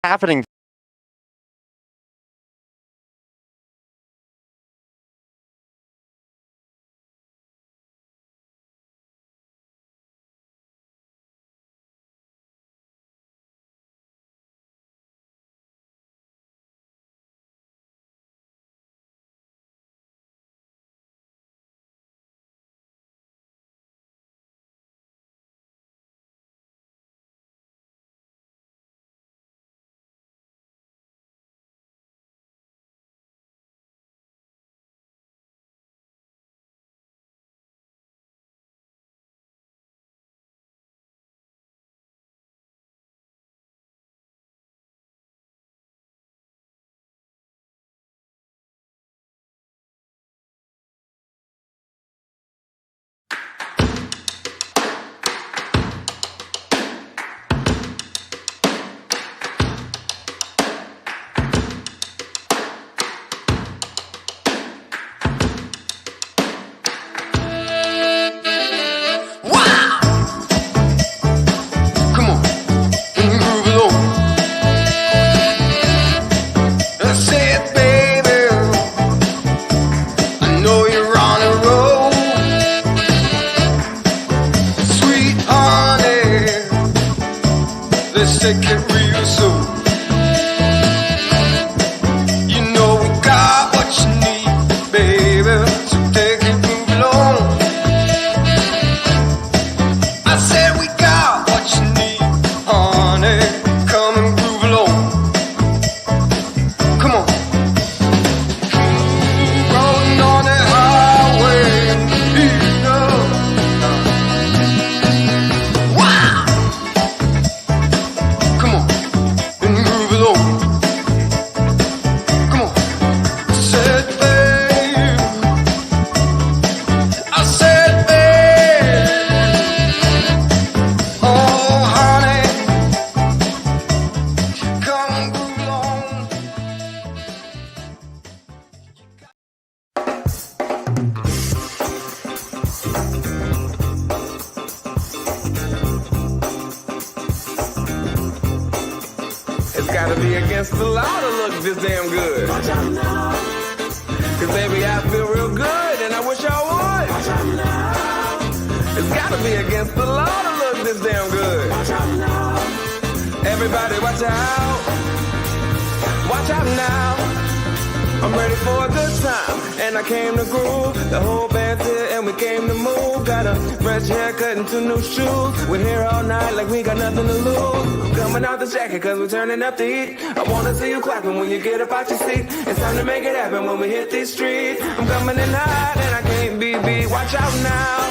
happening. Take it real soon. You know we got what you need, baby. So take it, move along. I said we got what you need, honey. Come and groove along. Come on. Rolling on the highway, here you go. Wow. Come on, and move along. Come on. I said, babe. I said, babe. Oh, honey. Come and move along. It's gotta be against the law to look this damn good. Cause baby, I feel real good and I wish I would. It's gotta be against the law to look this damn good. Everybody watch out. Watch out now. I'm ready for a good time, and I came to groove. The whole band's here, and we came to move. Got a fresh haircut and 2 new shoes. We're here all night like we got nothing to lose. Coming out the jacket, cause we're turning up the heat. I wanna see you clapping when you get up out your seat. It's time to make it happen when we hit these streets. I'm coming in hot, and I can't be beat. Watch out now.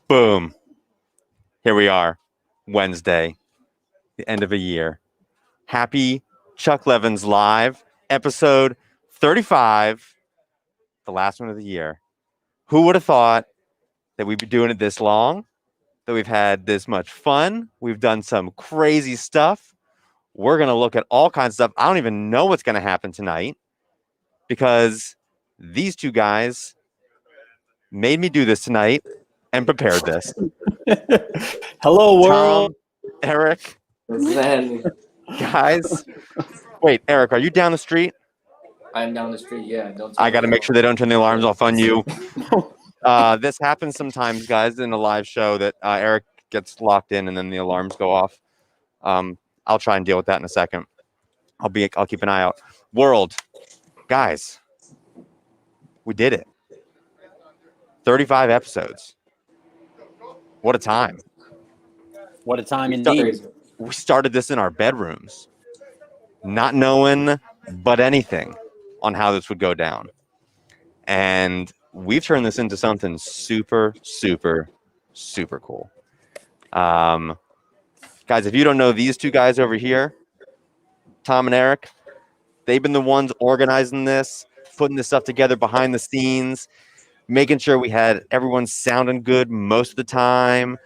Boom. Here we are, Wednesday, the end of a year. Happy Chuck Levin's Live, episode 35, the last one of the year. Who would have thought that we'd be doing it this long, that we've had this much fun? We've done some crazy stuff. We're going to look at all kinds of stuff. I don't even know what's going to happen tonight because these two guys made me do this tonight and prepared this. Hello, world. Tom, Eric, Zen. guys. Wait, Eric, are you down the street? I'm down the street, yeah. Don't. I got to make sure they don't turn the alarms off on you. This happens sometimes, guys, in a live show that Eric gets locked in and then the alarms go off. I'll try and deal with that in a second. I'll keep an eye out. World, guys, we did it. 35 episodes. What a time. What a time indeed. We started this in our bedrooms, not knowing but anything on how this would go down. And we've turned this into something super, super, super cool. Guys, if you don't know these two guys over here, Tom and Eric, they've been the ones organizing this, putting this stuff together behind the scenes, making sure we had everyone sounding good most of the time,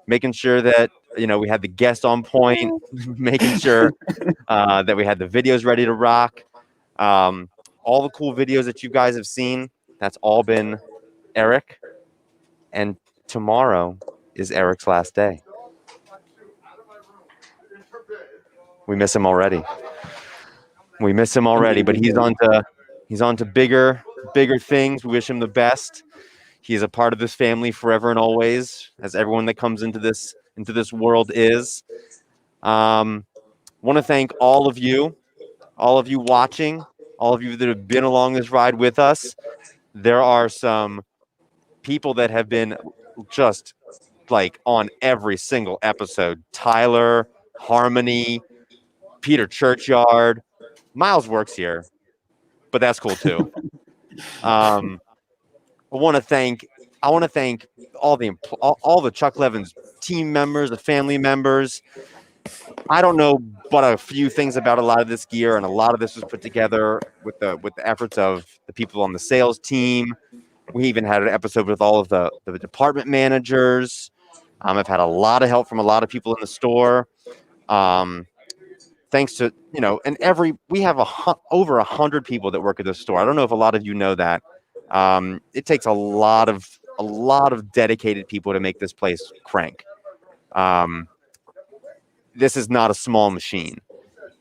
making sure that we had the guest on point, making sure that we had the videos ready to rock. All the cool videos that you guys have seen, that's all been Eric. And tomorrow is Eric's last day. We miss him already. But he's on to bigger things. We wish him the best. He's a part of this family forever and always, as everyone that comes into this world is. Want to thank all of you watching, all of you that have been along this ride with us. There are some people that have been just like on every single episode. Tyler, Harmony, Peter Churchyard, Miles works here, but that's cool too. I want to thank all the Chuck Levin's team members, the family members. I don't know but a few things about a lot of this gear, and a lot of this was put together with the efforts of the people on the sales team. We even had an episode with all of the department managers. I've had a lot of help from a lot of people in the store. Thanks to, and we have over 100 people that work at this store. I don't know if a lot of you know that. It takes a lot of dedicated people to make this place crank. This is not a small machine,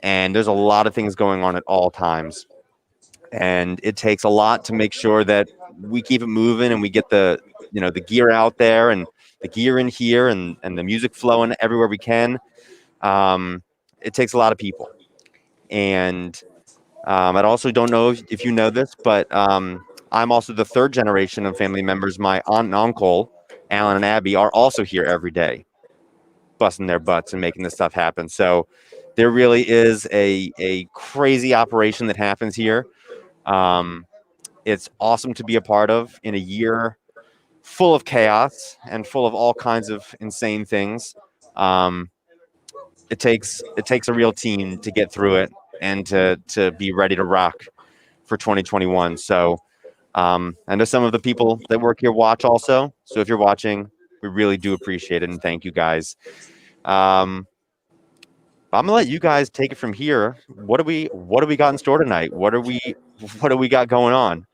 and there's a lot of things going on at all times. And it takes a lot to make sure that we keep it moving and we get the gear out there and the gear in here and the music flowing everywhere we can. It takes a lot of people. And I also don't know if you know this, but I'm also the third generation of family members. My aunt and uncle, Alan and Abby, are also here every day, busting their butts and making this stuff happen. So there really is a crazy operation that happens here. It's awesome to be a part of in a year full of chaos and full of all kinds of insane things. It takes a real team to get through it and to be ready to rock for 2021. So I know some of the people that work here watch also. So if you're watching, we really do appreciate it and thank you guys. I'm gonna let you guys take it from here. What do we got in store tonight? What do we got going on?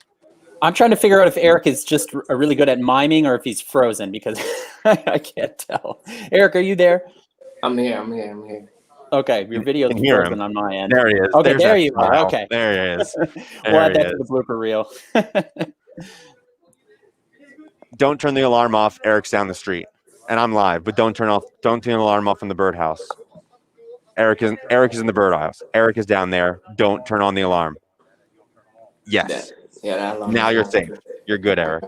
I'm trying to figure out if Eric is just really good at miming or if he's frozen because I can't tell. Eric, are you there? I'm here. Okay, your video is frozen on my end. There he is. Okay, there you are. Okay. There he is. We'll add that to the blooper reel. Don't turn the alarm off. Eric's down the street. And I'm live, but don't turn the alarm off in the birdhouse. Eric is in the birdhouse. Eric is down there. Don't turn on the alarm. Yes. Now you're safe. You're good, Eric.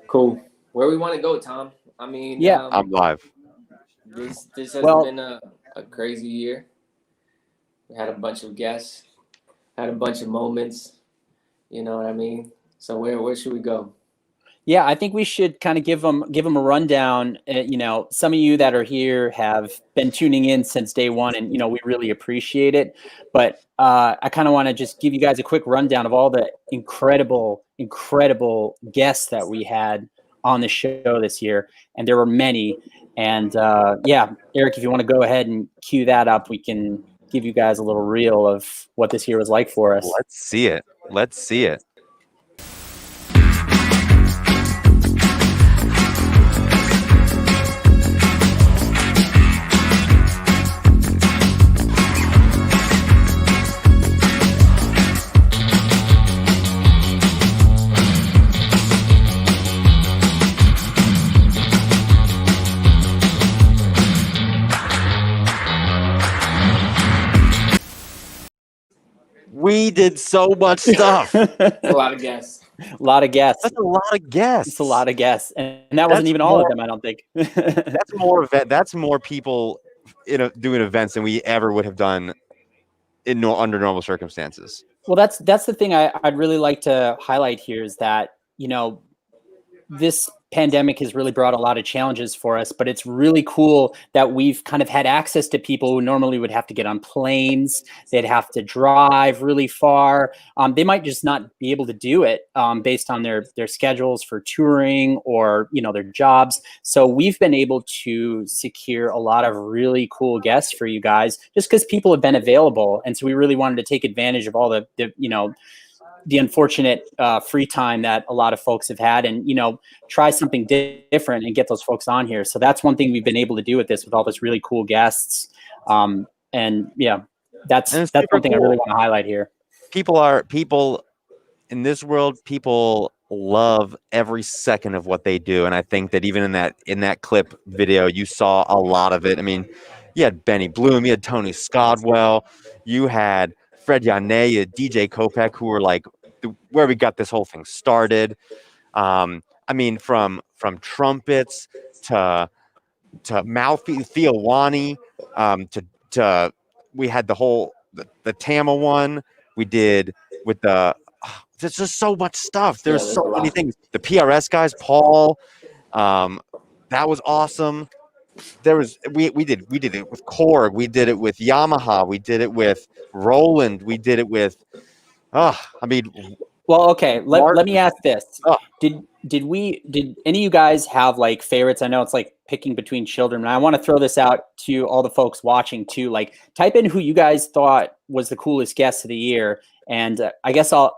Cool. Where we want to go, Tom? I mean, yeah, I'm live. This has been a crazy year. We had a bunch of guests, had a bunch of moments. You know what I mean? So where should we go? Yeah, I think we should kind of give them a rundown. Some of you that are here have been tuning in since day one, and we really appreciate it. But I kind of want to just give you guys a quick rundown of all the incredible guests that we had on the show this year, and there were many. And Eric, if you want to go ahead and cue that up, we can give you guys a little reel of what this year was like for us. Let's see it. We did so much stuff. A lot of guests. A lot of guests. That's a lot of guests. It's a lot of guests, and that wasn't even all of them. I don't think. That's more people doing events than we ever would have done under normal circumstances. Well, that's the thing I'd really like to highlight here is that this pandemic has really brought a lot of challenges for us, but it's really cool that we've kind of had access to people who normally would have to get on planes. They'd have to drive really far. They might just not be able to do it based on their schedules for touring or, their jobs. So we've been able to secure a lot of really cool guests for you guys just because people have been available. And so we really wanted to take advantage of all the the unfortunate free time that a lot of folks have had, and try something different and get those folks on here. So that's one thing we've been able to do with this, with all those really cool guests. And yeah, that's one thing I really want to highlight here. People in this world, people love every second of what they do, and I think that even in that clip video, you saw a lot of it. I mean, you had Benny Bloom, you had Tony Scodwell, you had Fred Yane, you had DJ Kopech, who were like where we got this whole thing started. I mean, from trumpets to Theo Wani, to we had the Tama one we did with the. There's just so much stuff. There's so many things. The PRS guys, Paul, that was awesome. There was we did it with Korg, we did it with Yamaha, we did it with Roland, we did it with. I mean. Well, okay. Let me ask this: Did any of you guys have like favorites? I know it's like picking between children, and I want to throw this out to all the folks watching too. Like, type in who you guys thought was the coolest guest of the year, and I guess I'll.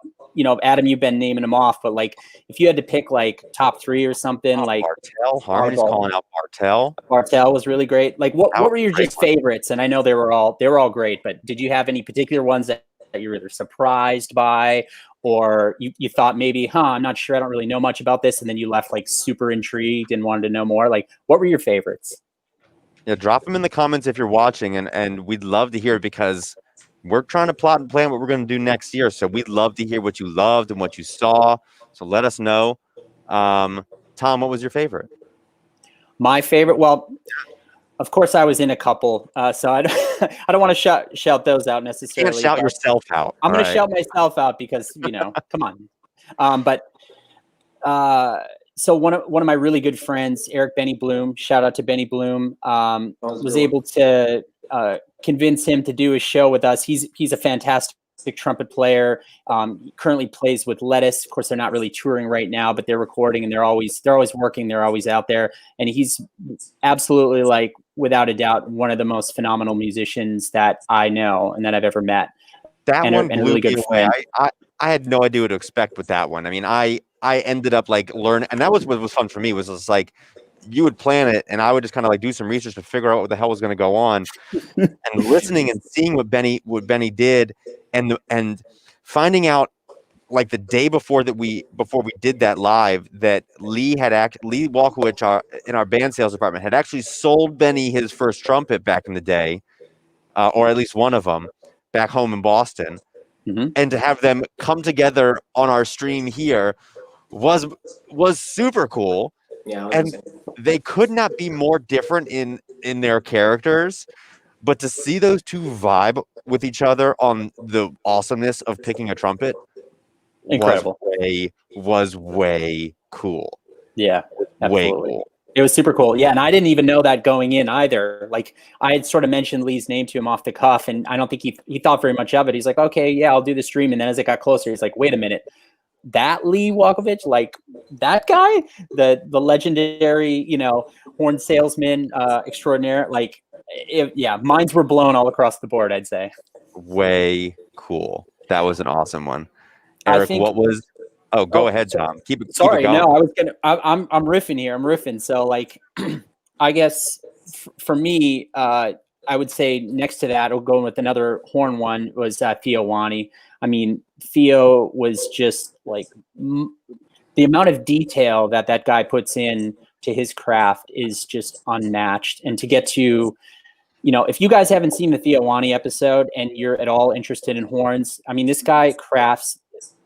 Adam, you've been naming them off, but like, if you had to pick like top 3 or something, like Bartel, Harmony's calling out Bartel. Bartel was really great. Like, what were your just favorites? And I know they were all great, but did you have any particular ones that you were either surprised by, or you thought maybe, I'm not sure, I don't really know much about this, and then you left like super intrigued and wanted to know more? Like, what were your favorites? Yeah, drop them in the comments if you're watching, and we'd love to hear, because we're trying to plot and plan what we're going to do next year. So we'd love to hear what you loved and what you saw. So let us know. Tom, what was your favorite? My favorite? Well, of course I was in a couple. So I don't want to shout those out necessarily. You can't shout yourself out. I'm going to shout myself out because, come on. So one of my really good friends, Eric Benny Bloom, shout out to Benny Bloom, was able to convince him to do a show with us. He's a fantastic trumpet player. Currently plays with Lettuce. Of course, they're not really touring right now, but they're recording, and they're always working. They're always out there, and he's absolutely, like, without a doubt, one of the most phenomenal musicians that I know and that I've ever met. That one blew me away. I had no idea what to expect with that one. I mean, I ended up like learning, and that was what was fun for me. Was just like, you would plan it, and I would just kind of like do some research to figure out what the hell was going to go on, and listening and seeing what Benny did, and finding out like the day before we did that live, that Lee Walkowicz, in our band sales department, had actually sold Benny his first trumpet back in the day, or at least one of them, back home in Boston. Mm-hmm. And to have them come together on our stream here was super cool. Yeah, and they could not be more different in their characters, but to see those two vibe with each other on the awesomeness of picking a trumpet, incredible, was way cool. Yeah, absolutely. Way cool. It was super cool. Yeah, and I didn't even know that going in either. Like, I had sort of mentioned Lee's name to him off the cuff, and I don't think he thought very much of it. He's like, okay, yeah, I'll do the stream. And then as it got closer, he's like, wait a minute. That Lee Walkowicz, like that guy, the legendary, horn salesman extraordinaire, like, minds were blown all across the board, I'd say. Way cool. That was an awesome one. Eric, what was... Oh, go ahead, Tom. Keep it going. No, I'm riffing here. I'm riffing. So, like, I guess for me, I would say next to that, I'll go with another horn one, was Theo Wani. I mean, Theo was just like the amount of detail that guy puts in to his craft is just unmatched. And to get to, if you guys haven't seen the Theo Wani episode and you're at all interested in horns, I mean, this guy crafts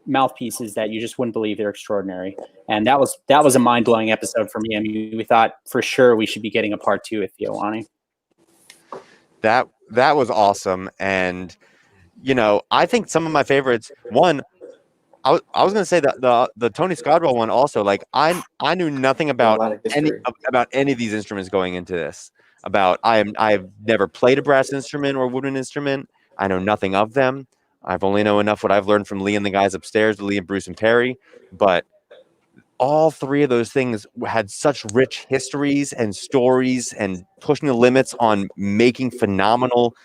mouthpieces that you just wouldn't believe. They're extraordinary. And that was a mind-blowing episode for me. I mean, we thought for sure we should be getting a part 2 with Theo Wani. That was awesome. And I think some of my favorites, one, I was going to say that the Tony Scodwell one also, like, I knew nothing about any of these instruments going into this. I've never played a brass instrument or wooden instrument. I know nothing of them. I've only know enough what I've learned from Lee and the guys upstairs, Lee and Bruce and Perry. But all three of those things had such rich histories and stories, and pushing the limits on making phenomenal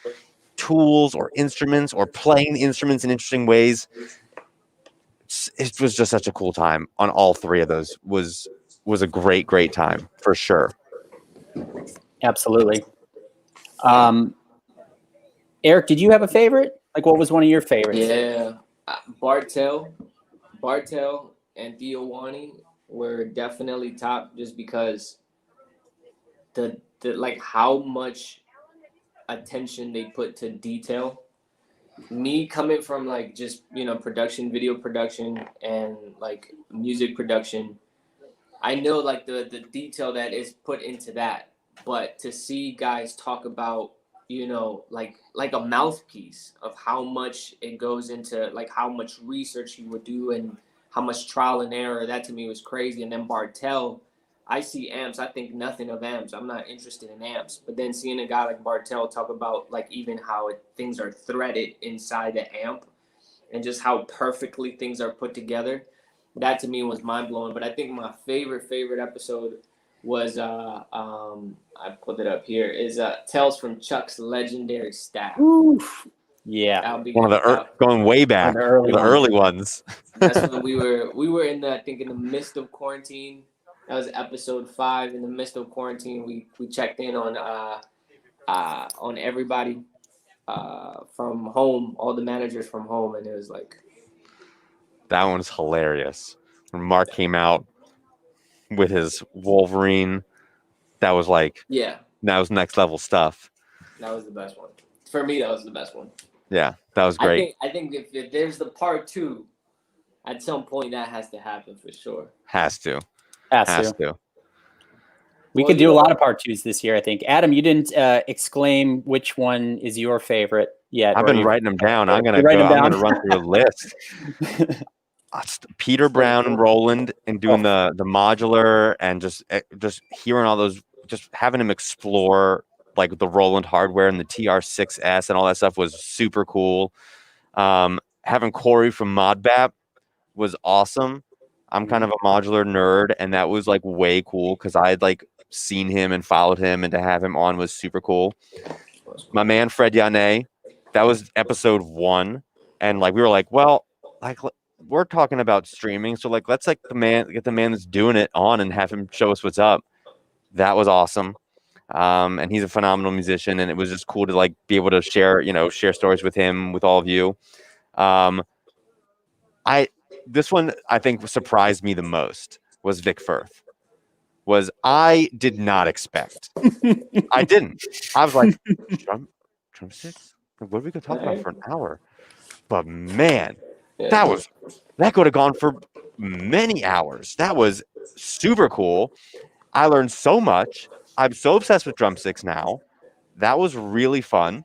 tools or instruments or playing the instruments in interesting ways. it was just such a cool time on all three of those. Was a great time for sure. Absolutely. Eric, did you have a favorite? Like, what was one of your favorites? Yeah, Bartel and Theowani were definitely top, just because the like how much attention they put to detail. Me coming from like just production, video production, and like music production, I know like the detail that is put into that. But to see guys talk about like a mouthpiece of how much it goes into, like how much research he would do and how much trial and error, that to me was crazy. And then Bartel, I see amps, I think nothing of amps. I'm not interested in amps. But then seeing a guy like Bartel talk about like even how things are threaded inside the amp and just how perfectly things are put together, that to me was mind blowing. But I think my favorite episode was I pulled it up here, is Tales from Chuck's Legendary Staff. Oof. Yeah, One of the going way back, the early ones. That's when we were in the, I think in the midst of quarantine. That was episode 5. In the midst of quarantine, we checked in on everybody from home, all the managers from home, and it was like, that one's hilarious. When Mark came out with his Wolverine, that was like, yeah, that was next level stuff. That was the best one for me. That was the best one. Yeah, that was great. I think if there's the part 2, at some point that has to happen for sure. Has to. We could do a lot of part 2s this year, I think. Adam, you didn't exclaim which one is your favorite yet. I've been writing them down. I'm gonna run through a list. Peter Brown and Roland, and doing the modular, and just hearing all those, just having him explore like the Roland hardware and the TR6S and all that stuff was super cool. Having Corey from ModBap was awesome. I'm kind of a modular nerd, and that was like way cool because I had like seen him and followed him, and to have him on was super cool. My man Fred Yane, that was episode 1, and like we were like, well, like we're talking about streaming, so like let's like get the man that's doing it on and have him show us what's up. That was awesome. And he's a phenomenal musician, and it was just cool to like be able to share stories with him, with all of you. This one I think surprised me the most was Vic Firth. I did not expect. I didn't. I was like, drumsticks? What are we gonna talk about for an hour? But man, that could have gone for many hours. That was super cool. I learned so much. I'm so obsessed with drumsticks now. That was really fun.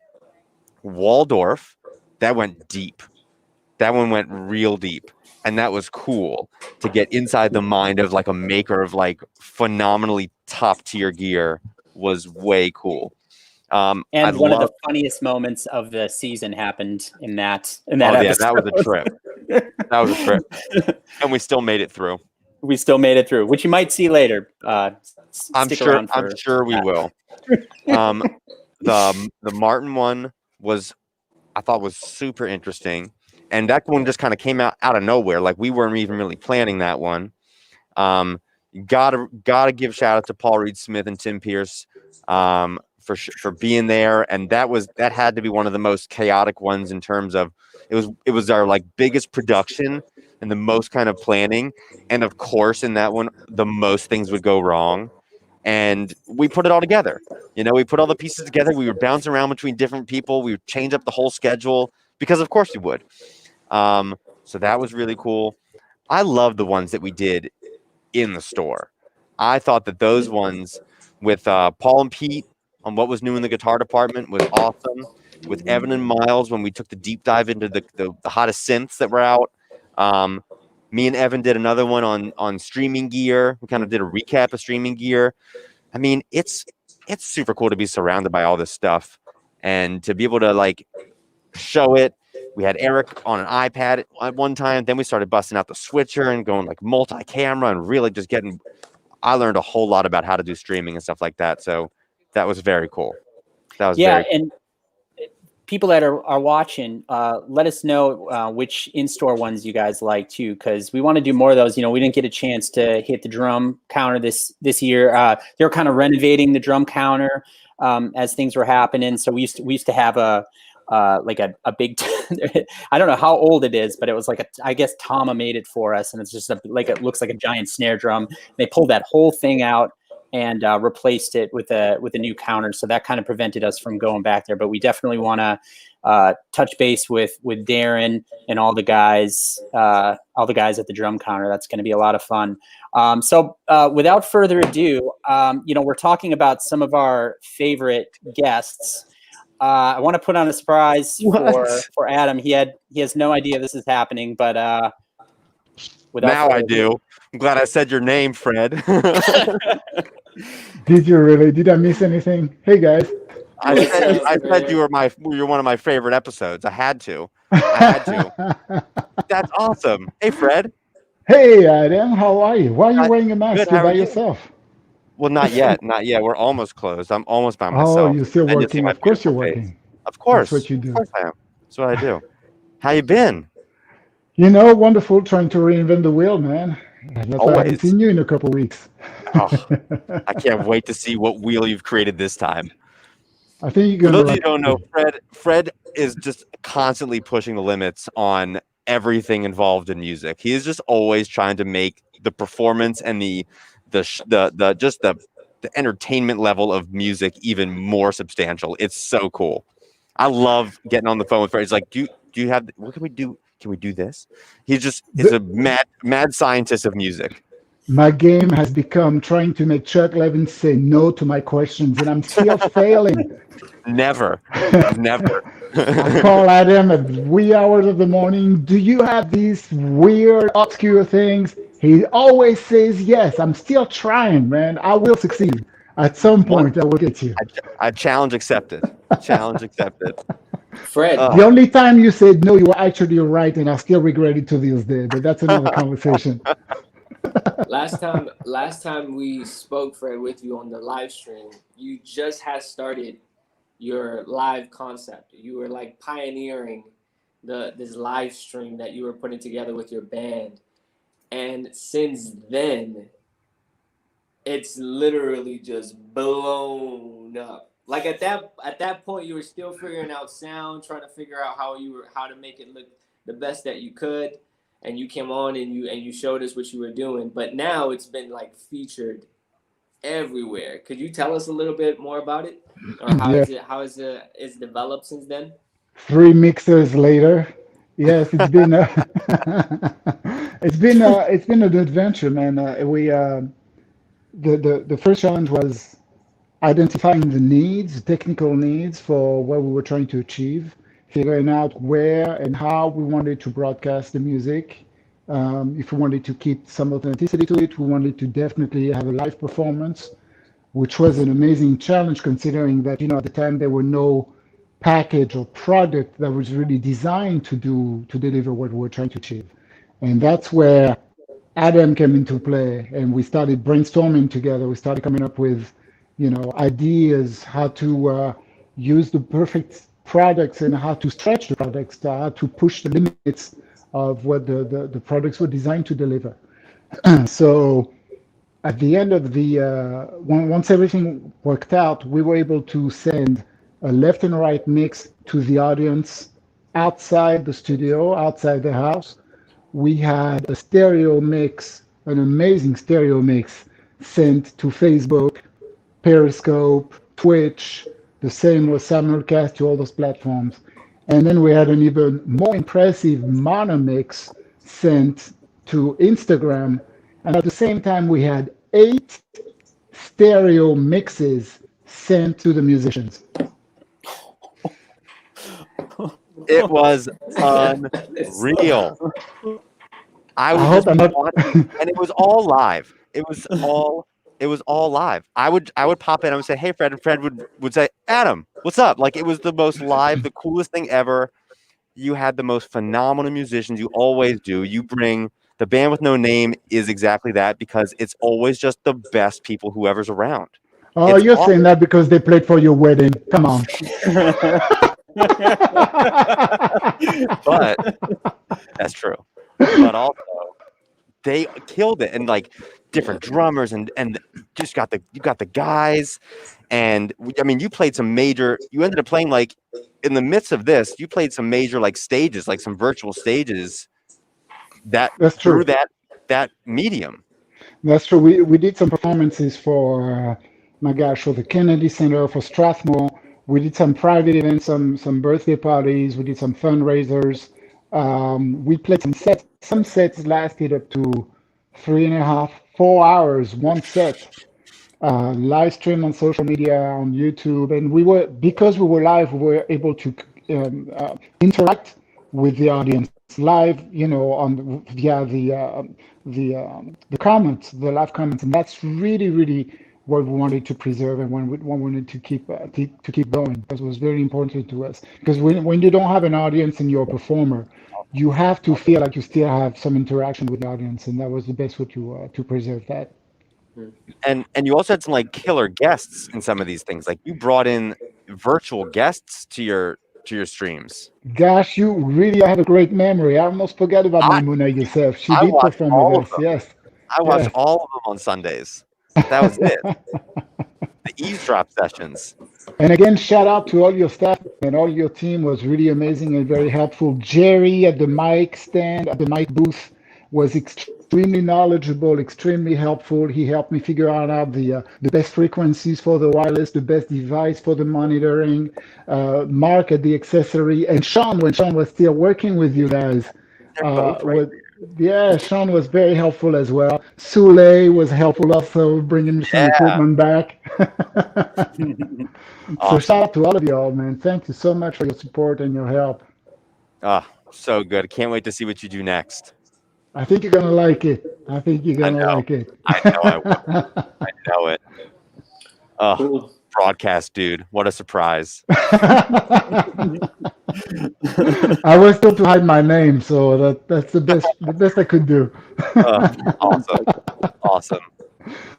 Waldorf, that went deep. That one went real deep. And that was cool to get inside the mind of like a maker of like phenomenally top tier gear. Was way cool. And one of the funniest moments of the season happened in that episode. Yeah, that was a trip. That was a trip. And we still made it through. Which you might see later. I'm sure we will. The Martin one I thought was super interesting. And that one just kind of came out of nowhere. Like we weren't even really planning that one. Gotta give shout out to Paul Reed Smith and Tim Pierce for being there. And that had to be one of the most chaotic ones in terms of it was our like biggest production and the most kind of planning. And of course, in that one, the most things would go wrong. And we put it all together. We put all the pieces together. We would bounce around between different people. We would change up the whole schedule because of course we would. So that was really cool. I love the ones that we did in the store. I thought that those ones with Paul and Pete on what was new in the guitar department was awesome. With Evan and Miles, when we took the deep dive into the hottest synths that were out. Me and Evan did another one on streaming gear. We kind of did a recap of streaming gear. I mean, it's super cool to be surrounded by all this stuff and to be able to like show it. We had Eric on an iPad at one time. Then we started busting out the switcher and going like multi-camera and really just I learned a whole lot about how to do streaming and stuff like that. So that was very cool. That was very cool. And people that are watching, let us know which in-store ones you guys like too, because we want to do more of those. You know, we didn't get a chance to hit the drum counter this year. They're kind of renovating the drum counter as things were happening. So we used to have a big I don't know how old it is, but it was like I guess Tama made it for us, and it's just it looks like a giant snare drum. They pulled that whole thing out and replaced it with a new counter. So that kind of prevented us from going back there. But we definitely want to touch base with Darren and all the guys at the drum counter. That's going to be a lot of fun. So without further ado, we're talking about some of our favorite guests. I want to put on a surprise for Adam. He has no idea this is happening, but now I do. I'm glad I said your name, Fred. Did you really? Did I miss anything? Hey guys. I said you're one of my favorite episodes. I had to. That's awesome. Hey, Fred. Hey, Adam. How are you? Why are you wearing a mask? You're by yourself. Well, not yet. We're almost closed. I'm almost by myself. Oh, you're still working. Of course you're working. Of course. That's what you do. Of course I am. That's what I do. How you been? Wonderful. Trying to reinvent the wheel, man. I haven't seen you in a couple weeks. I can't wait to see what wheel you've created this time. I think you're For gonna. those of you who don't know, Fred is just constantly pushing the limits on everything involved in music. He is just always trying to make the performance and the entertainment level of music even more substantial. It's so cool. I love getting on the phone with Fred. He's like, do you have, what can we do? Can we do this? He's a mad scientist of music. My game has become trying to make Chuck Levin say no to my questions, and I'm still failing. Never. I call Adam at wee hours of the morning. Do you have these weird, obscure things? He always says yes. I'm still trying, man. I will succeed. At some point, I will get you. I challenge accepted. Challenge accepted. Fred. The only time you said no, you were actually right, and I still regret it to this day. But that's another conversation. Last time we spoke, Fred, with you on the live stream, you just had started your live concept. You were like pioneering this live stream that you were putting together with your band. And since then, it's literally just blown up. Like at that point, you were still figuring out sound, trying to figure out how to make it look the best that you could. And you came on and you showed us what you were doing. But now it's been like featured everywhere. Could you tell us a little bit more about it, or how it's developed since then? 3 mixers later, yes, it's been it's been an adventure, man. The first challenge was identifying the technical needs for what we were trying to achieve, figuring out where and how we wanted to broadcast the music. If we wanted to keep some authenticity to it, we wanted to definitely have a live performance, which was an amazing challenge considering that, at the time there were no package or product that was really designed to deliver what we were trying to achieve. And that's where Adam came into play, and we started brainstorming together. We started coming up with, ideas, how to use the perfect products and how to stretch the products, how to push the limits of what the products were designed to deliver. So at the end of once everything worked out, we were able to send a left and right mix to the audience outside the studio, outside the house. We had a stereo mix, an amazing stereo mix, sent to Facebook, Periscope, Twitch. The same was simulcast to all those platforms. And then we had an even more impressive mono mix sent to Instagram. And at the same time, we had 8 stereo mixes sent to the musicians. It was unreal. I was watching, and it was all live. It was all live. I would pop in. I would say, "Hey, Fred," and Fred would say, "Adam, what's up?" Like, it was the most live, the coolest thing ever. You had the most phenomenal musicians. You always do. You bring the band with no name is exactly that, because it's always just the best people, whoever's around. Oh, you're saying that because they played for your wedding. Come on. But that's true. But also, they killed it, and like different drummers, and just you got the guys, and I mean, you played some major. You ended up playing like in the midst of this, you played some major like stages, like some virtual stages that That's through true. that medium. That's true. We did some performances for my gosh, for the Kennedy Center, for Strathmore. We did some private events, some birthday parties. We did some fundraisers. We played some sets. Some sets lasted up to 3.5, 4 hours. One set, live stream on social media, on YouTube, and because we were live, we were able to interact with the audience live, on via the comments, the live comments, and that's really what we wanted to preserve and when we wanted to keep going because it was very important to us. Because when you don't have an audience and you're a performer, you have to feel like you still have some interaction with the audience, and that was the best way to preserve that. And you also had some like killer guests in some of these things. Like you brought in virtual guests to your streams. Gosh, you really have a great memory. I almost forgot about I Maimuna Youssef. She I did watched perform with all of us. them. Yes, I watched yes. all of them on Sundays. That was it. The eavesdrop sessions. And again, shout out to all your staff and all your team was really amazing and very helpful. Jerry at the mic stand, at the mic booth, was extremely knowledgeable, extremely helpful. He helped me figure out the best frequencies for the wireless, the best device for the monitoring. Mark at the accessory, and Sean when Sean was still working with you guys. They're both right. Was Yeah, Sean was very helpful as well. Sule was helpful also, bringing some Yeah. equipment back. So Awesome. shout out to all of y'all, man. Thank you so much for your support and your help. Ah, so good. Can't wait to see what you do next. I think you're gonna like it. I think you're I gonna know. like it. I know I will. I know it. Oh, Cool. broadcast dude. What a surprise. I was told to hide my name, so that's the best I could do. Awesome. Awesome.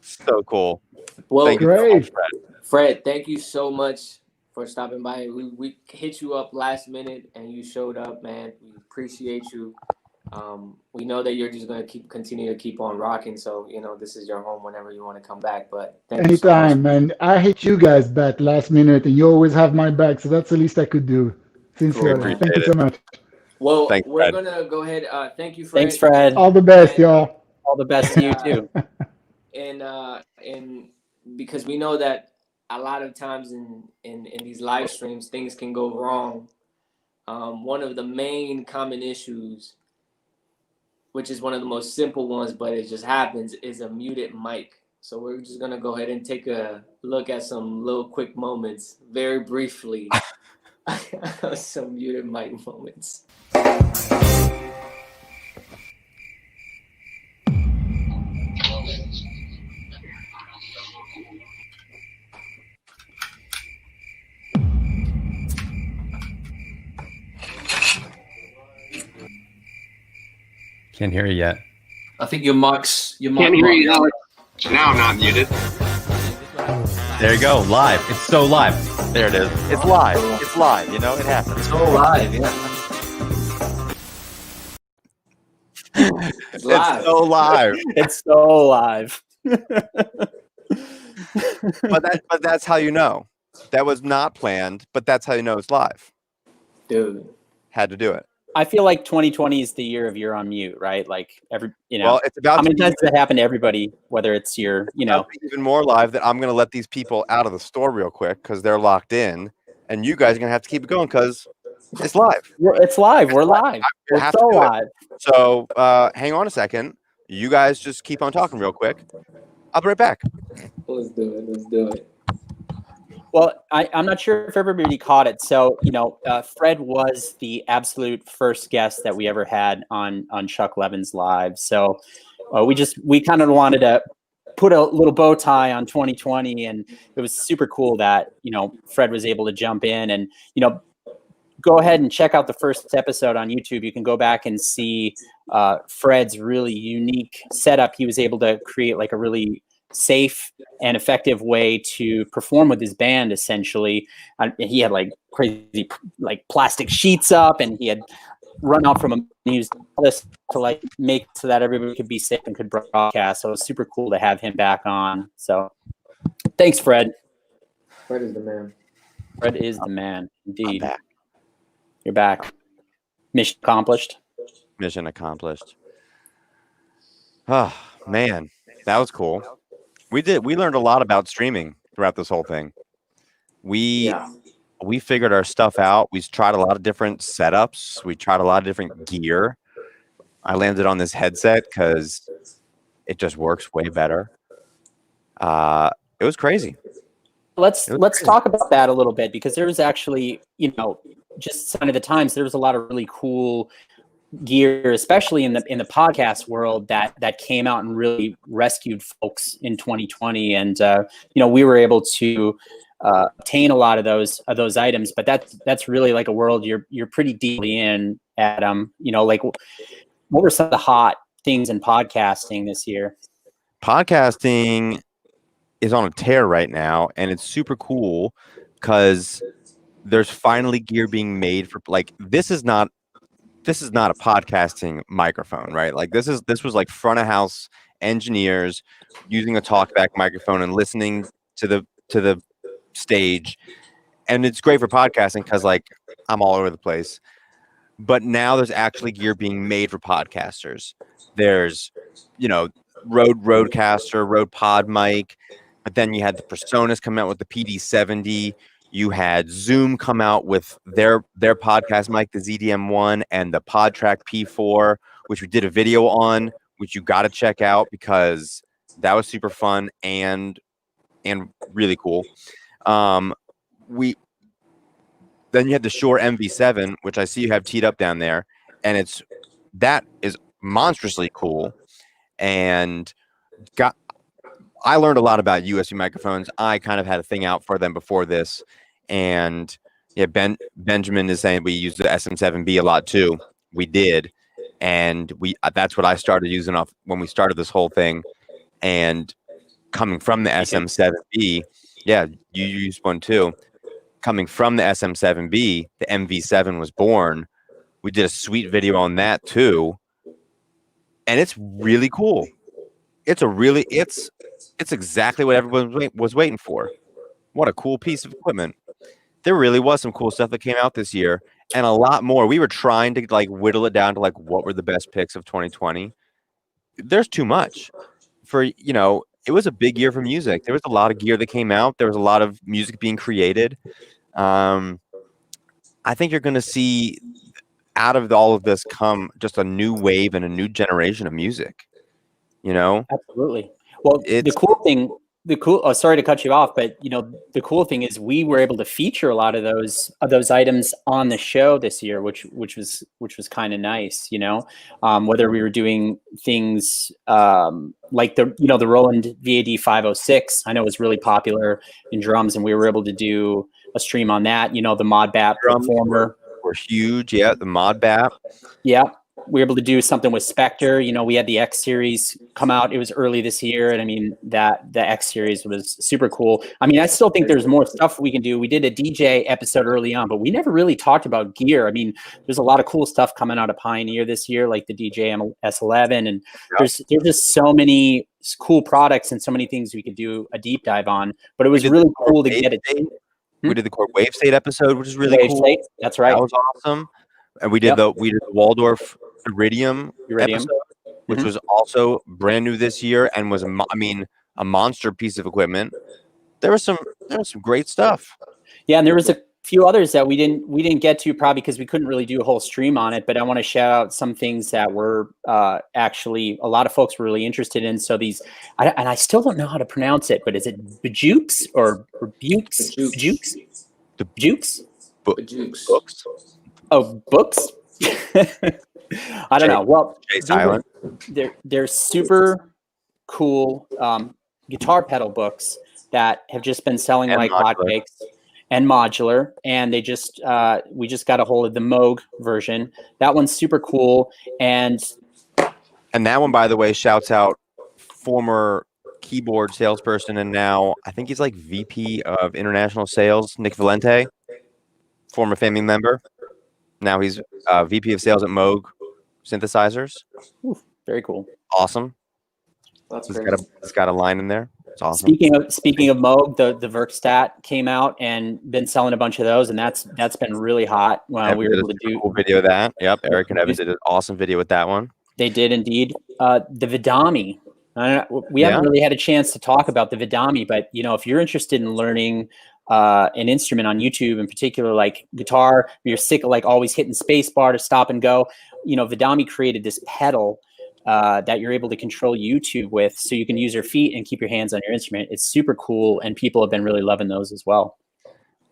So cool. Well, Thank you so much, Great. Fred. Fred, thank you so much for stopping by. We hit you up last minute and you showed up, man. We appreciate you. We know that you're just gonna continue to keep on rocking. So this is your home whenever you want to come back. But thank you so much. Anytime, man. I hit you guys back last minute, and you always have my back, so that's the least I could do. We Sincerely. Thank appreciate you it. so much. Well, Thanks, we're Fred. gonna go ahead. Thank you, Fred. Thanks, Fred. All the best, And- y'all. All the best to you too. And because we know that a lot of times in these live streams things can go wrong. One of the main common issues, which is one of the most simple ones, but it just happens, is a muted mic. So we're just gonna go ahead and take a look at some little quick moments, very briefly, some muted mic moments. Can't hear you yet. I think your mic's Can't hear you now. Now I'm not muted. There you go. Live. It's so live. There it is. It's live. It's live. It happens. It's all live, yeah. It's live. It's so live. It's so live. But that's how you know. That was not planned, but that's how you know it's live. Dude. Had to do it. I feel like 2020 is the year of you're on mute, right? Like Well, it's about how to many be times does it happen to everybody, whether it's your, even more live that I'm going to let these people out of the store real quick because they're locked in, and you guys are going to have to keep it going because it's live. it's live. We're live. We We're have so to do it. live. So hang on a second. You guys just keep on talking real quick. I'll be right back. Let's do it. Let's do it. Well, I'm not sure if everybody caught it. So, Fred was the absolute first guest that we ever had on Chuck Levin's Live. So we kind of wanted to put a little bow tie on 2020, and it was super cool that, Fred was able to jump in and, go ahead and check out the first episode on YouTube. You can go back and see Fred's really unique setup. He was able to create like a really safe and effective way to perform with his band. Essentially, he had like crazy like plastic sheets up, and he had run out from he used all this to like make so that everybody could be safe and could broadcast. So it was super cool to have him back on. So thanks, Fred. Fred is the man. Fred is the man, indeed. I'm back. You're back. Mission accomplished. Mission accomplished. Oh man, that was cool. We learned a lot about streaming throughout this whole thing. We figured our stuff out. We tried a lot of different setups. We tried a lot of different gear. I landed on this headset because it just works way better. It was crazy. Let's talk about that a little bit, because there was actually, just sign of the times. There was a lot of really cool gear, especially in the podcast world, that came out and really rescued folks in 2020. And we were able to obtain a lot of those items. But that's really like a world you're pretty deeply in, Adam. Like what were some of the hot things in podcasting this year? Podcasting is on a tear right now, and it's super cool because there's finally gear being made for like this is not a podcasting microphone, right? Like this was like front of house engineers using a talkback microphone and listening to the stage, and it's great for podcasting because like I'm all over the place. But now there's actually gear being made for podcasters. There's Rodecaster, Rode Pod mic, but then you had the Personas come out with the PD70. You had Zoom come out with their podcast mic, the ZDM1, and the PodTrack P4, which we did a video on, which you got to check out because that was super fun and really cool. Then you had the Shure MV7, which I see you have teed up down there, and that is monstrously cool. And I learned a lot about USB microphones. I kind of had a thing out for them before this, and yeah, Benjamin is saying we use the SM7B a lot too. We did, and that's what I started using off when we started this whole thing. And coming from the SM7B, yeah, you used one too. Coming from the SM7B, the MV7 was born. We did a sweet video on that too, and it's really cool. It's exactly what everyone was waiting for. What a cool piece of equipment. There really was some cool stuff that came out this year, and a lot more. We were trying to like whittle it down to like what were the best picks of 2020. There's too much for, it was a big year for music. There was a lot of gear that came out. There was a lot of music being created. I think you're going to see out of all of this come just a new wave and a new generation of music. Absolutely. Well, sorry to cut you off, but the cool thing is we were able to feature a lot of those items on the show this year, which was kind of nice, whether we were doing things like the Roland VAD 506, I know was really popular in drums, and we were able to do a stream on that. The Mod Bap Performer were huge. Yeah, the Mod Bap. Yeah. We were able to do something with Spectre. We had the X series come out. It was early this year. And I mean, the X series was super cool. I mean, I still think there's more stuff we can do. We did a DJ episode early on, but we never really talked about gear. I mean, there's a lot of cool stuff coming out of Pioneer this year, like the DJ S11. And there's just so many cool products and so many things we could do a deep dive on, but it was really cool to get it. We did the Core Wave State episode, which is really cool. State, that's right. That was awesome. And we did the Waldorf Iridium episode, which was also brand new this year and was a monster piece of equipment. There was some great stuff. Yeah, and there was a few others that we didn't get to, probably because we couldn't really do a whole stream on it. But I want to shout out some things that were actually a lot of folks were really interested in. So and I still don't know how to pronounce it, but is it Bejukes or Bukes? Bejukes? Bejukes? Books. Oh, books. I don't know. Well, they're super cool guitar pedal books that have just been selling like hotcakes, and modular. And they just we just got a hold of the Moog version. That one's super cool. And that one, by the way, shouts out former keyboard salesperson, and now I think he's like VP of international sales. Nick Valente, former family member. Now he's VP of sales at Moog Synthesizers. Very cool. Awesome. That's He's crazy. got a line in there. It's awesome. Speaking of Moog, the Verkstat came out and been selling a bunch of those, and that's been really hot. We were able to do a cool video of that. Yep, Eric and Evan did an awesome video with that one. They did indeed. The Vidami. We haven't really had a chance to talk about the Vidami, but if you're interested in learning an instrument on YouTube, in particular like guitar, you're sick of like always hitting space bar to stop and go. Vidami created this pedal that you're able to control YouTube with, so you can use your feet and keep your hands on your instrument. It's super cool, and people have been really loving those as well.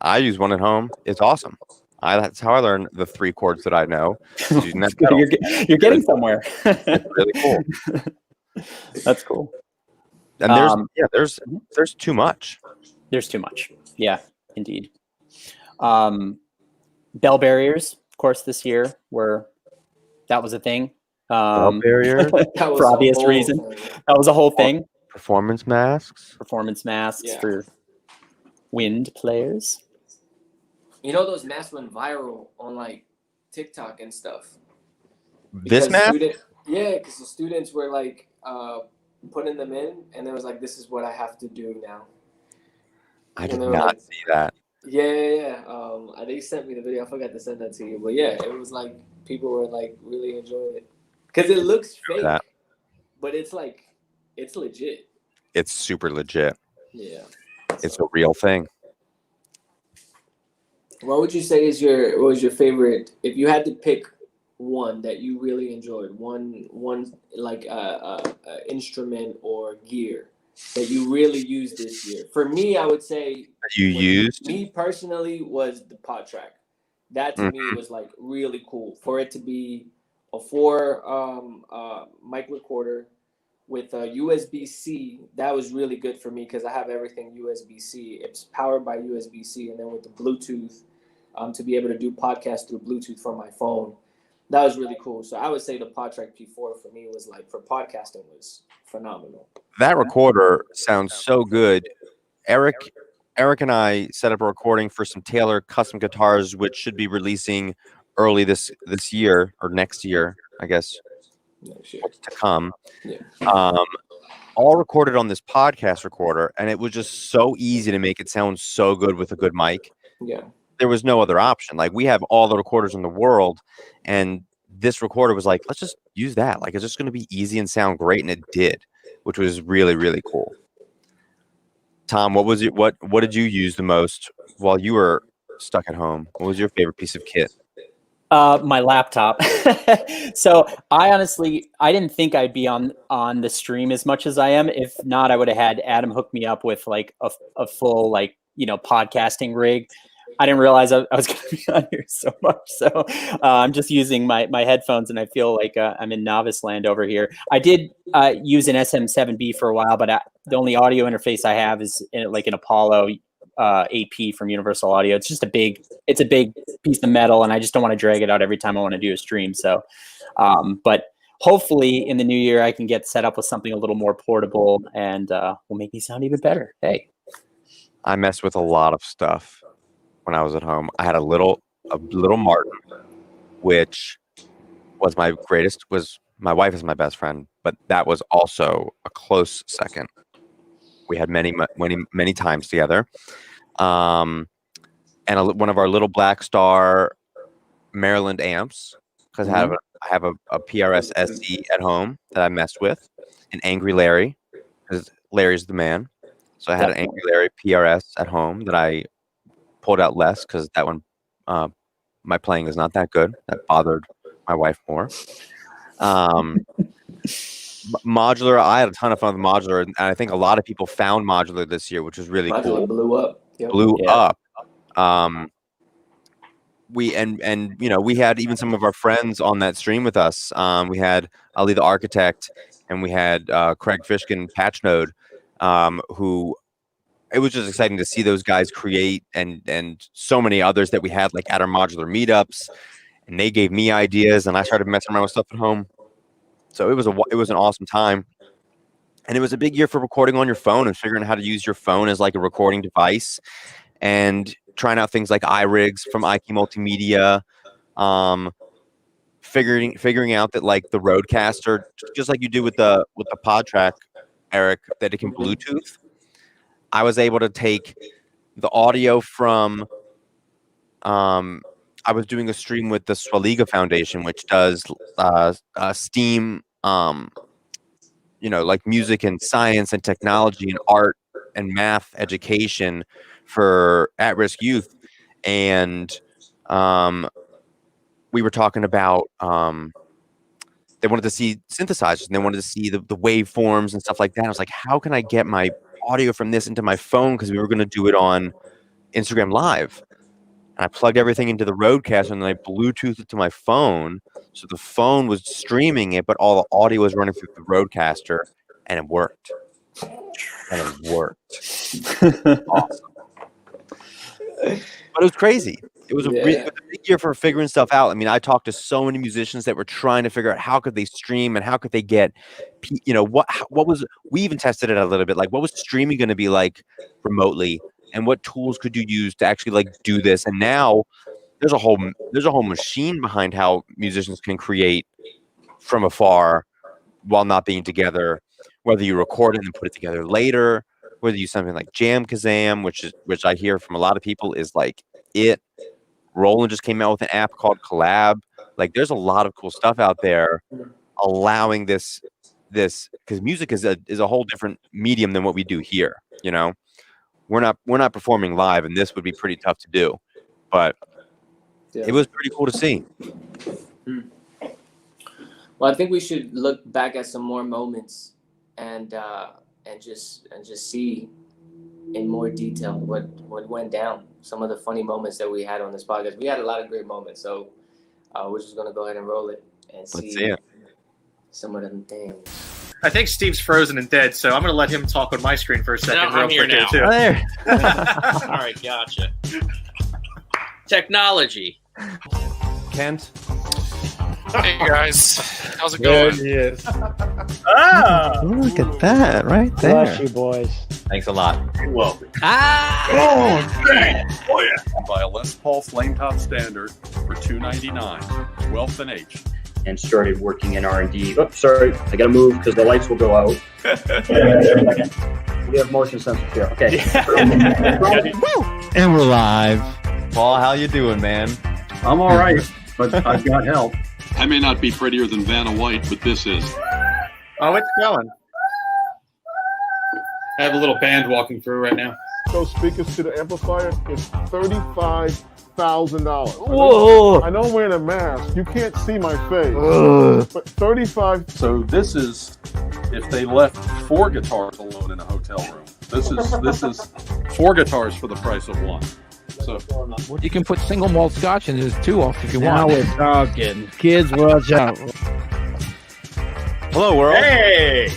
I use one at home. It's awesome. That's how I learned the 3 chords that I know. Using that you're getting somewhere. It's really cool. That's cool. And there's too much. There's too much. Yeah, indeed. Bell barriers, of course, this year that was a thing. Bell barrier for obvious reason. That was a whole thing. Performance masks for wind players. Those masks went viral on like TikTok and stuff. This mask? Because the students were like putting them in, and it was like, this is what I have to do now. I did not see that. Yeah. They sent me the video. I forgot to send that to you, but yeah, it was like people were like really enjoying it because it looks fake, but it's like it's legit. It's super legit. Yeah, it's a real thing. What would you say was your favorite? If you had to pick one that you really enjoyed, one like instrument or gear that you really used this year. For me, I would say me personally was the pod track. That to me was like really cool for it to be a 4 mic recorder with a USB-C. That was really good for me because I have everything USB-C. It's powered by USB-C, and then with the Bluetooth to be able to do podcasts through Bluetooth from my phone. That was really cool. So I would say the PodTrack P4 for me was like, for podcasting, was phenomenal. That recorder sounds so good. Eric and I set up a recording for some Taylor custom guitars, which should be releasing early this year or next year, I guess, to come. Yeah. All recorded on this podcast recorder, and it was just so easy to make it sound so good with a good mic. Yeah. There was no other option. Like, we have all the recorders in the world, and this recorder was like, let's just use that. Like, it's just going to be easy and sound great, and it did, which was really, really cool. Tom, what did you use the most while you were stuck at home? What was your favorite piece of kit? My laptop. So I didn't think I'd be on the stream as much as I am. If not, I would have had Adam hook me up with like a full podcasting rig. I didn't realize I was going to be on here so much. So I'm just using my headphones, and I feel like I'm in novice land over here. I did use an SM7B for a while, but the only audio interface I have is like an Apollo AP from Universal Audio. It's just a big piece of metal, and I just don't want to drag it out every time I want to do a stream. So, but hopefully in the new year I can get set up with something a little more portable, and will make me sound even better. Hey, I messed with a lot of stuff when I was at home. I had a little Martin, which was my wife is my best friend, but that was also a close second. We had many times together. And one of our little Black Star Maryland amps, because I have a PRS SE at home that I messed with, an Angry Larry, because Larry's the man. So I had an Angry Larry PRS at home that I pulled out less because that one, my playing is not that good. That bothered my wife more. Modular, I had a ton of fun with modular, and I think a lot of people found modular this year, which was really cool. Blew up. Yep. Blew up. We had even some of our friends on that stream with us. We had Ali the Architect, and we had Craig Fishkin Patchnode, who it was just exciting to see those guys create, and so many others that we had like at our modular meetups, and they gave me ideas, and I started messing around with stuff at home. So it was an awesome time. And it was a big year for recording on your phone and figuring out how to use your phone as like a recording device, and trying out things like iRigs from IQ Multimedia. Figuring out that like the Rodecaster, just like you do with the pod track, Eric, that it can Bluetooth. I was able to take the audio from I was doing a stream with the Swaliga Foundation, which does STEAM, like music and science and technology and art and math education for at-risk youth. And we were talking about they wanted to see synthesizers, and they wanted to see the waveforms and stuff like that. I was like, how can I get my audio from this into my phone? Because we were going to do it on Instagram Live. And I plugged everything into the Rodecaster, and then I Bluetoothed it to my phone. So the phone was streaming it, but all the audio was running through the Rodecaster, and it worked. Awesome. But it was crazy. It was a big year for figuring stuff out. I mean, I talked to so many musicians that were trying to figure out how could they stream and how could they get, what was, we even tested it a little bit, like what was streaming going to be like remotely, and what tools could you use to actually like do this. And now there's a whole machine behind how musicians can create from afar while not being together, whether you record it and put it together later, whether you use something like Jam Kazam, which I hear from a lot of people is like it. Roland just came out with an app called Collab. Like there's a lot of cool stuff out there allowing this because music is a whole different medium than what we do here. We're not performing live, and this would be pretty tough to do, but it was pretty cool to see. Well, I think we should look back at some more moments and just see in more detail what went down. Some of the funny moments that we had on this podcast. We had a lot of great moments, so we're just gonna go ahead and roll it and see some of them things. I think Steve's frozen and dead, so I'm gonna let him talk on my screen for a second. No, I'm here now. Too. All right, gotcha. Technology. Kent. Hey guys, how's it going? Yes. Look at that right there. Bless you, boys. Thanks a lot. You're welcome. Oh, dang. Oh yeah. By a Les Paul Flametop Standard for $299, 12th and H. And started working in R&D. Oh, sorry, I gotta move because the lights will go out. We have motion sensors here. Okay. And we're live. Paul, how you doing, man? I'm all right, but I've got help. I may not be prettier than Vanna White, but this is. Oh, it's going. I have a little band walking through right now. Those speakers to the amplifier is $35,000. Whoa! I know I'm wearing a mask. You can't see my face. But $35,000. So this is if they left 4 guitars alone in a hotel room. This is 4 guitars for the price of 1. So you can put single malt scotch in this too off if you want. Now we're talking. Kids, watch out. Hello, world. Hey!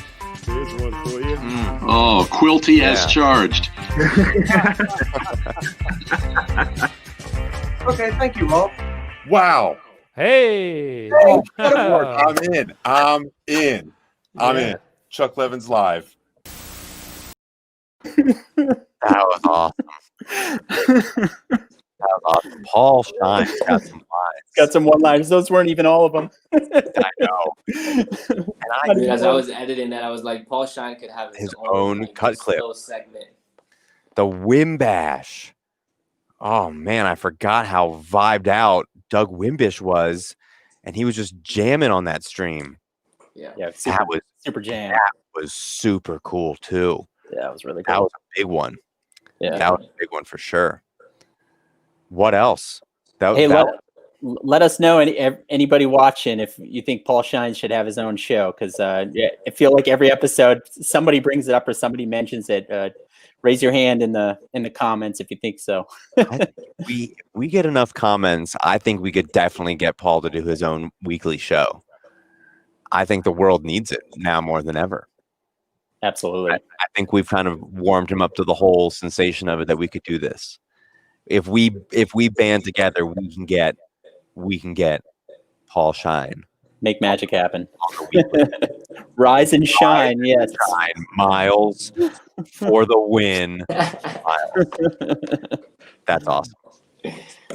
Here's one for you. Oh, Quilty as charged. Okay, thank you, Rob. Wow. Hey. I'm in. Chuck Levin's live. That was awesome. Paul Shine got some lines. Got some one-liners. Those weren't even all of them. I know. And As I was editing that, I was like, Paul Shine could have his own cut clip. Segment. The Wimbash. Oh man, I forgot how vibed out Doug Wimbish was, and he was just jamming on that stream. Yeah, that was super jam. That was super cool too. Yeah, it was really cool. That was a big one. Yeah, that was a big one for sure. What else? Let us know anybody watching if you think Paul Shine should have his own show, because I feel like every episode somebody brings it up or somebody mentions it. Raise your hand in the comments if you think so. we get enough comments. I think we could definitely get Paul to do his own weekly show. I think the world needs it now more than ever. Absolutely. I think we've kind of warmed him up to the whole sensation of it, that we could do this. If we band together, we can get Paul Shine Make magic happen. Rise and shine. Yes. Shine, Miles, for the win. Miles. That's awesome.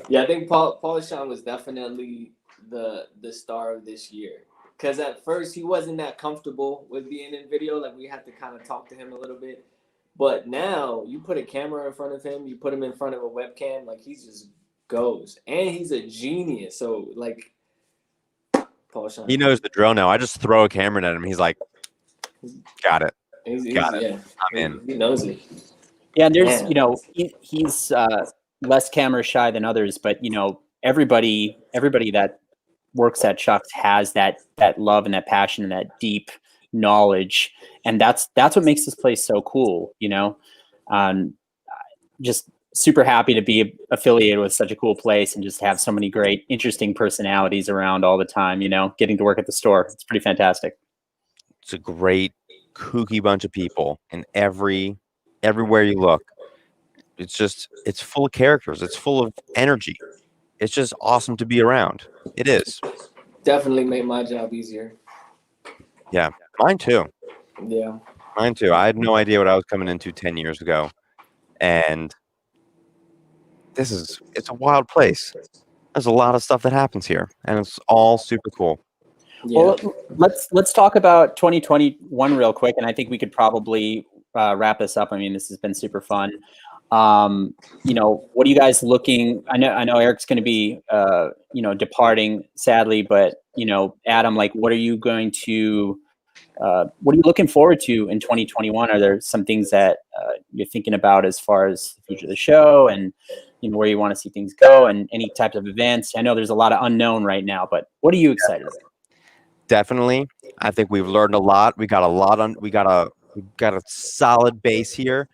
Yeah, I think Paul Sean was definitely the star of this year. Because at first he wasn't that comfortable with being in video. Like, we had to kind of talk to him a little bit. But now you put a camera in front of him, you put him in front of a webcam, like, he just goes. And he's a genius. So, like, Paul Sean. He knows the drill now. I just throw a camera at him. He's like, got it. Got it. Yeah. I'm in. He knows it. Yeah, and there's, he's less camera shy than others, but, everybody that works at Chuck's has that love and that passion and that deep knowledge, and that's what makes this place so cool. Just super happy to be affiliated with such a cool place and just have so many great, interesting personalities around all the time. Getting to work at the store, it's pretty fantastic. It's a great, kooky bunch of people, and everywhere you look, it's full of characters. It's full of energy. It's just awesome to be around. It is. Definitely made my job easier. Yeah, mine too. Yeah. Mine too. I had no idea what I was coming into 10 years ago. And it's a wild place. There's a lot of stuff that happens here, and it's all super cool. Yeah. Well, let's talk about 2021 real quick, and I think we could probably wrap this up. I mean, this has been super fun. What are you guys looking? I know Eric's going to be, departing sadly, but Adam, like, what are you looking forward to in 2021? Are there some things that you're thinking about as far as the future of the show and where you want to see things go and any types of events? I know there's a lot of unknown right now, but what are you excited about? Definitely. I think we've learned a lot. We got a solid base here.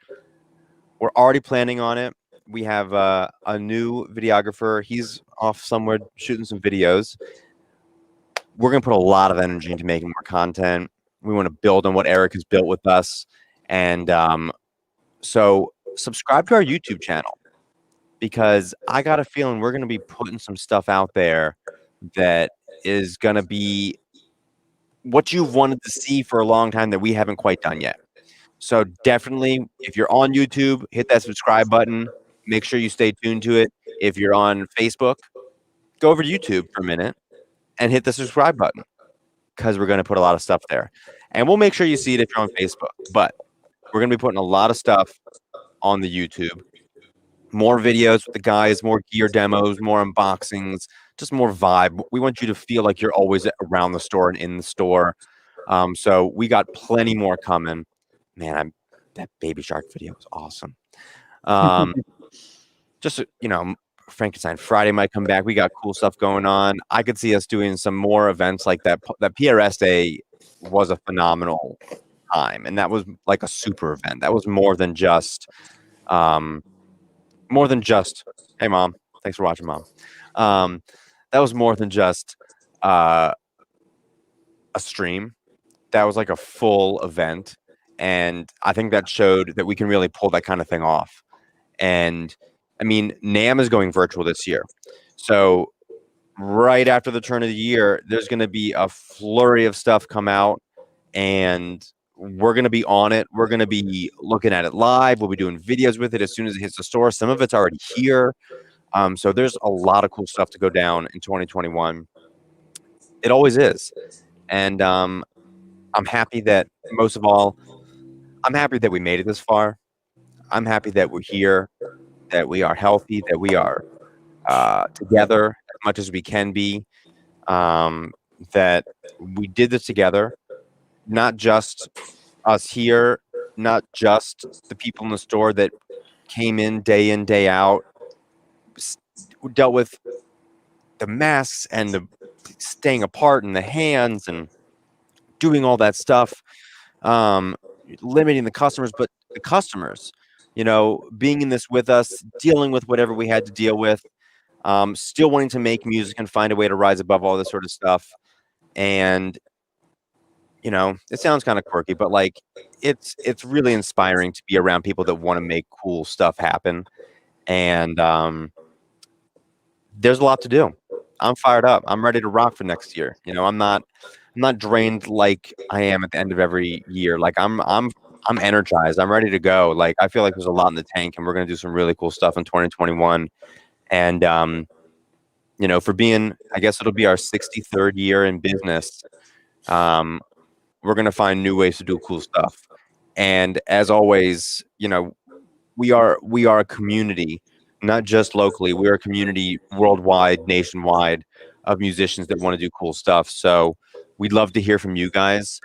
We're already planning on it. We have a new videographer. He's off somewhere shooting some videos. We're going to put a lot of energy into making more content. We want to build on what Eric has built with us. And so subscribe to our YouTube channel, because I got a feeling we're going to be putting some stuff out there that is going to be what you've wanted to see for a long time that we haven't quite done yet. So definitely, if you're on YouTube, hit that subscribe button. Make sure you stay tuned to it. If you're on Facebook, go over to YouTube for a minute and hit the subscribe button, because we're going to put a lot of stuff there. And we'll make sure you see it if you're on Facebook. But we're going to be putting a lot of stuff on the YouTube. More videos with the guys, more gear demos, more unboxings, just more vibe. We want you to feel like you're always around the store and in the store. So we got plenty more coming. Man, that Baby Shark video was awesome. Frankenstein Friday might come back. We got cool stuff going on. I could see us doing some more events like that. That PRS Day was a phenomenal time, and that was like a super event. That was more than just, hey, Mom, thanks for watching, Mom. That was more than just a stream. That was like a full event. And I think that showed that we can really pull that kind of thing off. And I mean, NAMM is going virtual this year. So right after the turn of the year, there's going to be a flurry of stuff come out, and we're going to be on it. We're going to be looking at it live. We'll be doing videos with it as soon as it hits the store. Some of it's already here. So there's a lot of cool stuff to go down in 2021. It always is. And I'm happy that, most of all, I'm happy that we made it this far. I'm happy that we're here, that we are healthy, that we are together as much as we can be, that we did this together, not just us here, not just the people in the store that came in, day out, dealt with the masks and the staying apart and the hands and doing all that stuff, limiting the customers, but the customers, being in this with us, dealing with whatever we had to deal with, still wanting to make music and find a way to rise above all this sort of stuff. And, it sounds kind of quirky, but like, it's really inspiring to be around people that want to make cool stuff happen. And there's a lot to do. I'm fired up. I'm ready to rock for next year. You know, I'm not drained like I am at the end of every year. Like I'm energized. I'm ready to go. Like I feel like there's a lot in the tank, and we're gonna do some really cool stuff in 2021. And you know, for being, I guess it'll be our 63rd year in business. We're gonna find new ways to do cool stuff. And as always, you know, we are a community, not just locally. We are a community worldwide, nationwide, of musicians that want to do cool stuff. So we'd love to hear from you guys.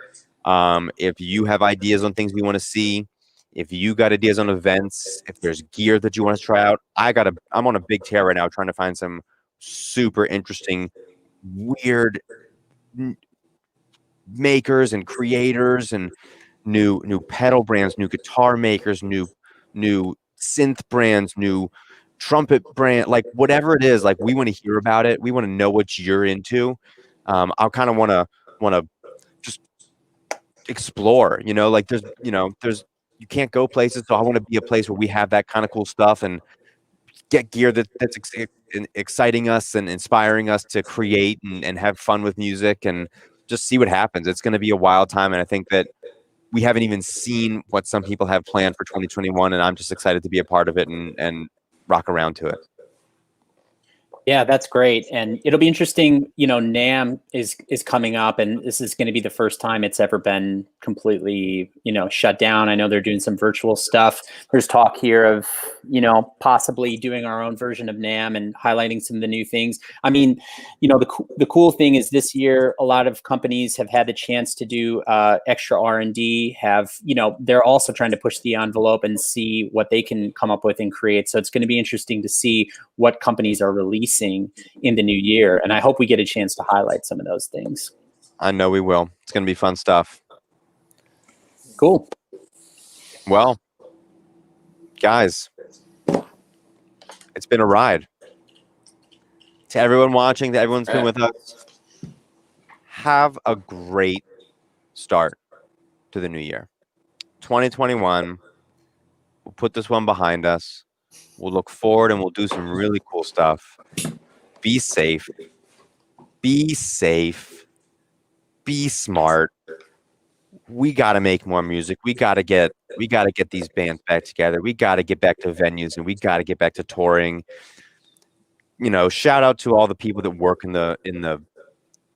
If you have ideas on things we want to see, if you got ideas on events, if there's gear that you want to try out, I'm on a big tear right now trying to find some super interesting, weird makers and creators and new pedal brands, new guitar makers, new synth brands, new trumpet brand, like whatever it is. Like we want to hear about it. We want to know what you're into. I kind of want to just explore. You know, like there's you can't go places, so I want to be a place where we have that kind of cool stuff and get gear that's exciting us and inspiring us to create and have fun with music and just see what happens. It's going to be a wild time, and I think that we haven't even seen what some people have planned for 2021, and I'm just excited to be a part of it and rock around to it. Yeah, that's great. And it'll be interesting. You know, NAMM is coming up, and this is going to be the first time it's ever been completely, you know, shut down. I know they're doing some virtual stuff. There's talk here of, you know, possibly doing our own version of NAMM and highlighting some of the new things. I mean, you know, the cool thing is this year, a lot of companies have had the chance to do extra R&D, you know, they're also trying to push the envelope and see what they can come up with and create. So it's going to be interesting to see what companies are releasing in the new year, and I hope we get a chance to highlight some of those things. I know we will. It's going to be fun stuff. Cool. Well, guys, it's been a ride. To everyone watching, to everyone's been with us, have a great start to the new year. 2021, we'll put this one behind us. We'll look forward and we'll do some really cool stuff. Be safe. Be safe. Be smart. We got to make more music. We got to get these bands back together. We got to get back to venues, and we got to get back to touring. You know, shout out to all the people that work in the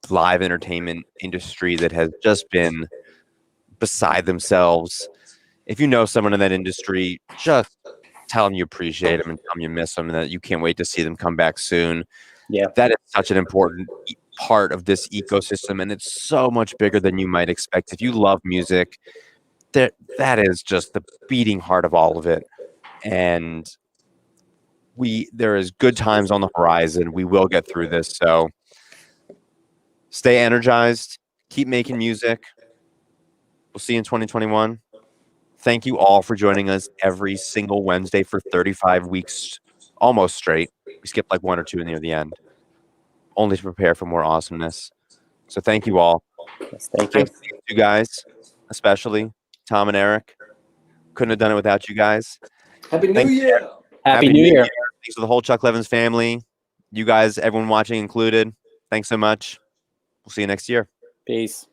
live entertainment industry that has just been beside themselves. If you know someone in that industry, just tell them you appreciate them and tell them you miss them and that you can't wait to see them come back soon. Yeah, that is such an important part of this ecosystem, and it's so much bigger than you might expect. If you love music, that is just the beating heart of all of it. And there is good times on the horizon. We will get through this. So stay energized, keep making music. We'll see you in 2021. Thank you all for joining us every single Wednesday for 35 weeks, almost straight. We skipped like one or two near the end, only to prepare for more awesomeness. So thank you all. Yes, thank you. Thanks to you guys, especially Tom and Eric. Couldn't have done it without you guys. Happy New Year. Happy New Year. Thanks to the whole Chuck Levin's family. You guys, everyone watching included. Thanks so much. We'll see you next year. Peace.